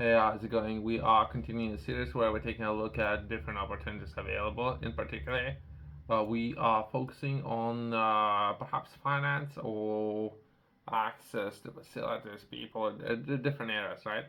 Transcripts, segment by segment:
Hey, how's it going? We are continuing a series where we're taking a look at different opportunities available. In particular, we are focusing on perhaps finance or access to facilities, people, the different areas, right?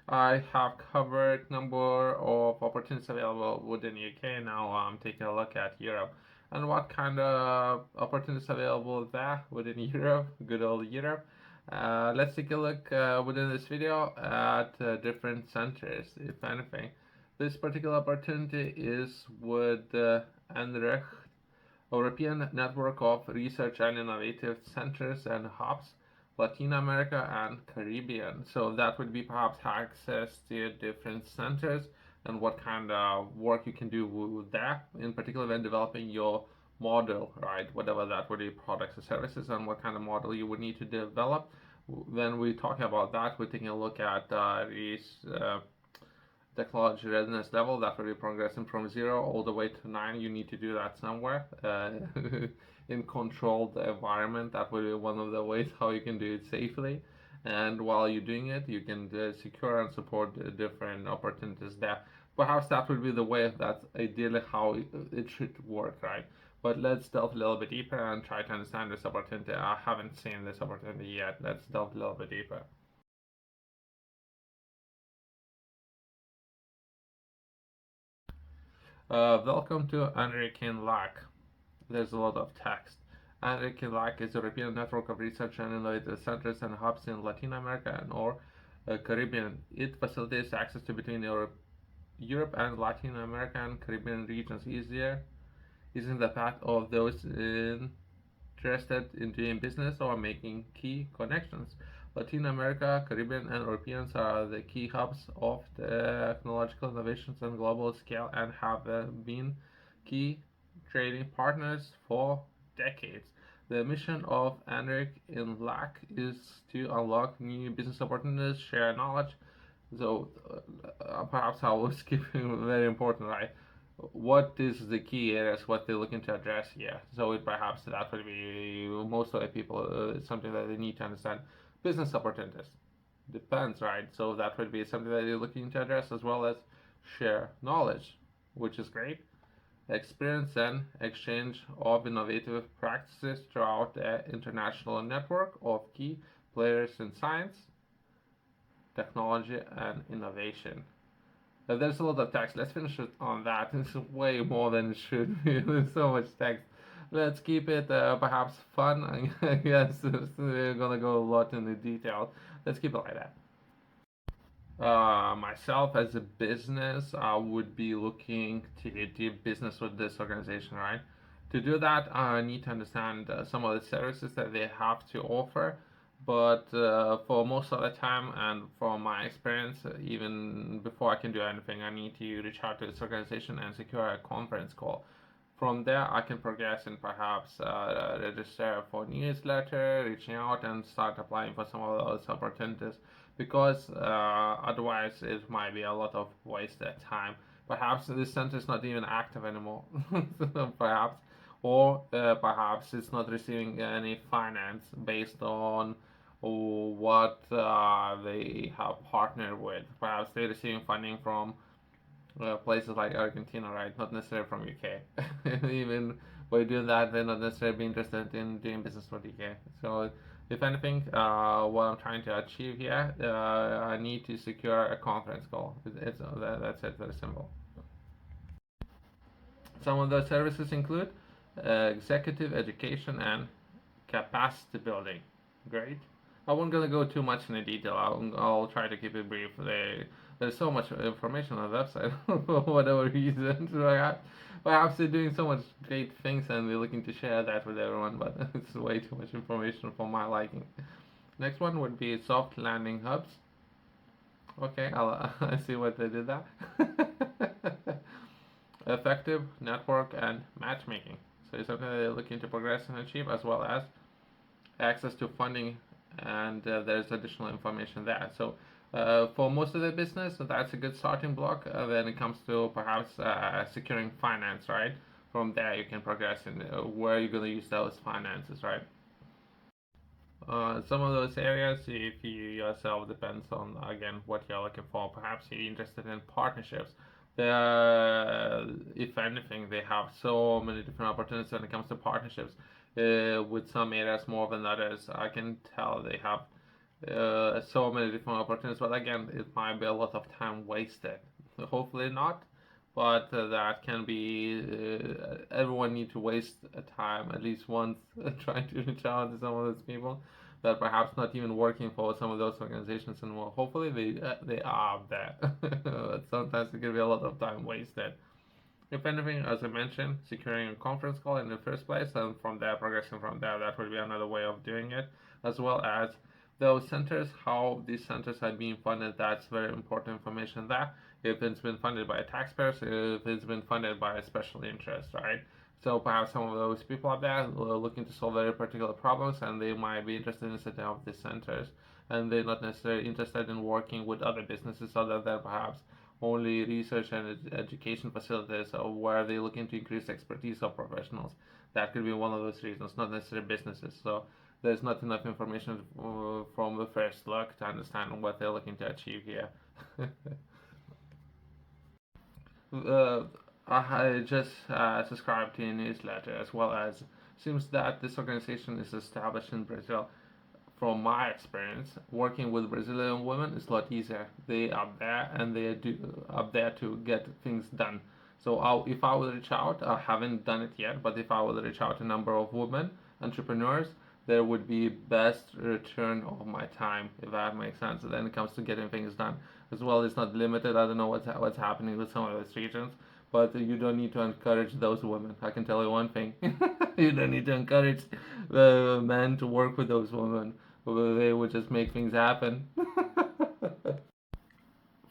I have covered number of opportunities available within UK. Now I'm taking a look at Europe and what kind of opportunities available there within Europe, good old Europe. Let's take a look within this video at different centers, if anything. This particular opportunity is with ENRICH, European Network of Research and Innovative Centers and Hubs, Latin America and Caribbean. So that would be perhaps access to different centers and what kind of work you can do with that, in particular when developing your model, right? Whatever that would be, products or services, and what kind of model you would need to develop. When we're talking about that, we're taking a look at these technology readiness level that will be progressing from 0 all the way to 9. You need to do that somewhere in controlled environment. That will be one of the ways how you can do it safely, and while you're doing it you can secure and support different opportunities there. Perhaps that would be the way that's ideally how it should work, right? But let's delve a little bit deeper and try to understand this opportunity. I haven't seen this opportunity yet. Let's delve a little bit deeper. Welcome to American Lack. There's a lot of text. ENRICH is a European network of research and innovative centers and hubs in Latin America and or Caribbean. It facilitates access to between Europe and Latin America and Caribbean regions easier, using the path of those interested in doing business or making key connections. Latin America, Caribbean, and Europeans are the key hubs of technological innovations on global scale and have been key trading partners for decades. The mission of ENRICH in LAC is to unlock new business opportunities, share knowledge. So perhaps I was skipping very important, right? What is the key areas, what they're looking to address here. So it perhaps that would be most of the people, something that they need to understand. Business opportunities. Depends, right? So that would be something that they're looking to address, as well as share knowledge, which is great. Experience and exchange of innovative practices throughout the international network of key players in science, technology, and innovation. There's a lot of text. Let's finish it on that. It's way more than it should be. There's so much text. Let's keep it perhaps fun. I guess we're gonna go a lot into detail. Let's keep it like that. Myself as a business, I would be looking to do business with this organization, right? To do that, I need to understand some of the services that they have to offer. But for most of the time, and from my experience, even before I can do anything, I need to reach out to this organization and secure a conference call. From there, I can progress and perhaps register for newsletter, reaching out and start applying for some of those opportunities, because otherwise it might be a lot of wasted time. Perhaps this center is not even active anymore, perhaps, or perhaps it's not receiving any finance based on what they have partnered with. Perhaps they're receiving funding from places like Argentina, right? Not necessarily from UK. Even by doing that, they're not necessarily be interested in doing business with UK. So, if anything, what I'm trying to achieve here, I need to secure a conference call. That's it, very simple. Some of the services include executive education and capacity building. Great. I won't gonna go too much into detail. I'll try to keep it brief. There's so much information on the website for whatever reason. Perhaps they're doing so much great things and they're looking to share that with everyone, but it's way too much information for my liking. Next one would be soft landing hubs. Okay, I see what they did there. Effective network and matchmaking. So it's something that they're looking to progress and achieve, as well as access to funding, and there's additional information there. So for most of the business, that's a good starting block. Then it comes to perhaps securing finance, right? From there, you can progress in where you're going to use those finances, right? Some of those areas, if you yourself depends on again what you're looking for. Perhaps you're interested in partnerships. If anything, they have so many different opportunities when it comes to partnerships. With some areas more than others, I can tell they have so many different opportunities. But again, it might be a lot of time wasted. Hopefully not, but that can be. Everyone need to waste a time at least once trying to reach out to some of those people that perhaps not even working for some of those organizations anymore. Hopefully they are there. But sometimes it can be a lot of time wasted. If anything, as I mentioned, securing a conference call in the first place, and from there, progressing from there, that would be another way of doing it, as well as those centers, how these centers are being funded. That's very important information there. If it's been funded by taxpayers, if it's been funded by a special interest, right? So perhaps some of those people out there are looking to solve very particular problems, and they might be interested in setting up these centers, and they're not necessarily interested in working with other businesses other than perhaps only research and education facilities, or where they're looking to increase expertise of professionals. That could be one of those reasons, not necessarily businesses. So there's not enough information from the first look to understand what they're looking to achieve here. uh, I just subscribed to a newsletter, as well as seems that this organization is established in Brazil. From my experience, working with Brazilian women is a lot easier. They are there and they do up there to get things done. So if I would reach out, I haven't done it yet, but if I would reach out to a number of women entrepreneurs, there would be best return of my time, if that makes sense. Then it comes to getting things done. As well, it's not limited. I don't know what's happening with some of those regions, but you don't need to encourage those women. I can tell you one thing: you don't need to encourage men to work with those women. They would just make things happen.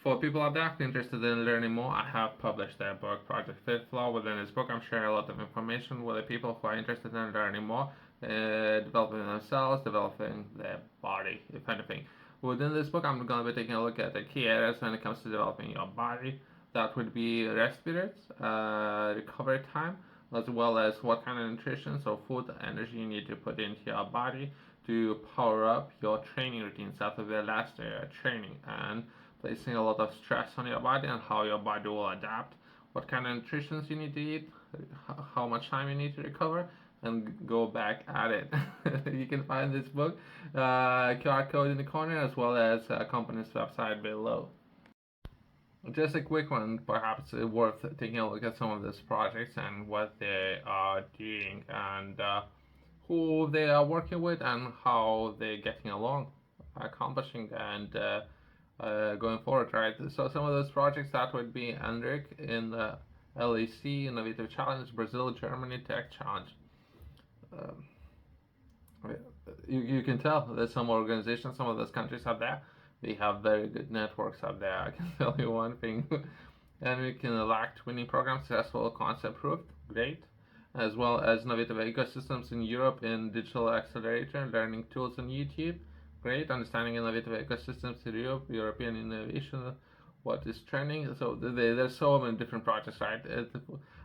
For people out there interested in learning more, I have published their book, Project Fifth Law. Within this book, I'm sharing a lot of information with the people who are interested in learning more, developing themselves, developing their body, if anything. Within this book, I'm going to be taking a look at the key areas when it comes to developing your body. That would be rest periods, recovery time, as well as what kind of nutrition, so food, energy you need to put into your body to power up your training routines after the last training, and placing a lot of stress on your body and how your body will adapt, what kind of nutrition you need to eat, how much time you need to recover, and go back at it. You can find this book, QR code in the corner, as well as a company's website below. Just a quick one, perhaps worth taking a look at some of these projects and what they are doing, and who they are working with, and how they're getting along, accomplishing, and going forward, right? So some of those projects, that would be ENRICH in the LAC Innovative Challenge, Brazil, Germany Tech Challenge. Um, you can tell that some organizations, some of those countries out there, they have very good networks out there. I can tell you one thing. And we can elect winning program, successful concept proved, great. As well as innovative ecosystems in Europe in digital accelerator, learning tools on YouTube, great. Understanding innovative ecosystems in Europe, European innovation, what is trending. So there's so many different projects, right?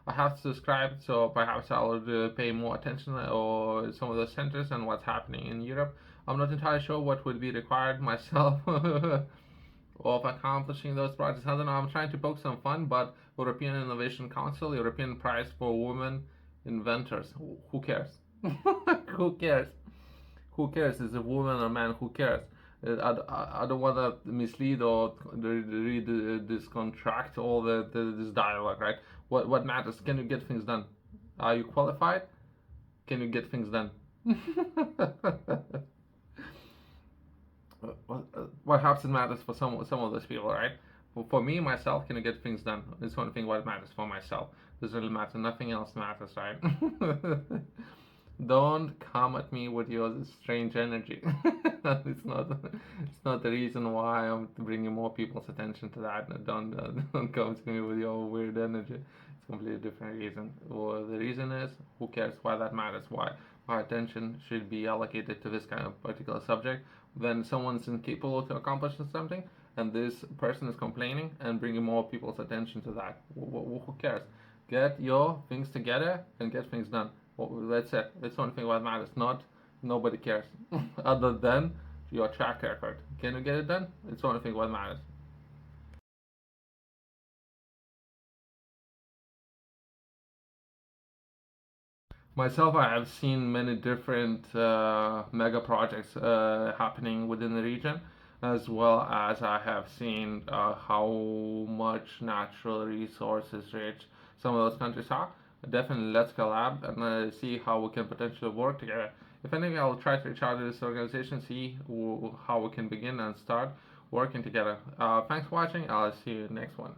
I have to subscribe, so perhaps I'll pay more attention or some of those centers and what's happening in Europe. I'm not entirely sure what would be required myself of accomplishing those projects. I don't know. I'm trying to poke some fun, but European Innovation Council, European Prize for Women Inventors. Who cares? Who cares? Who cares? Is a woman or man? Who cares? I don't want to mislead or read this contract, all this dialogue, right? What matters? Can you get things done? Are you qualified? Can you get things done? Perhaps it matters for some of those people, right? For me, myself, can I get things done? It's one thing what matters for myself. Doesn't really matter. Nothing else matters, right? Don't come at me with your strange energy. It's not the reason why I'm bringing more people's attention to that. Don't come to me with your weird energy. It's a completely different reason. Well, the reason is, who cares why that matters? Why our attention should be allocated to this kind of particular subject when someone's incapable to accomplish something, and this person is complaining and bringing more people's attention to that. Who cares? Get your things together and get things done. That's it. That's the only thing what matters. Not Nobody cares other than your track record. Can you get it done? It's the only thing what matters. Myself, I have seen many different mega projects happening within the region, as well as I have seen how much natural resources rich some of those countries are. Definitely, let's collab and see how we can potentially work together. If anything, I'll try to reach out to this organization, see how we can begin and start working together. Thanks for watching. I'll see you next one.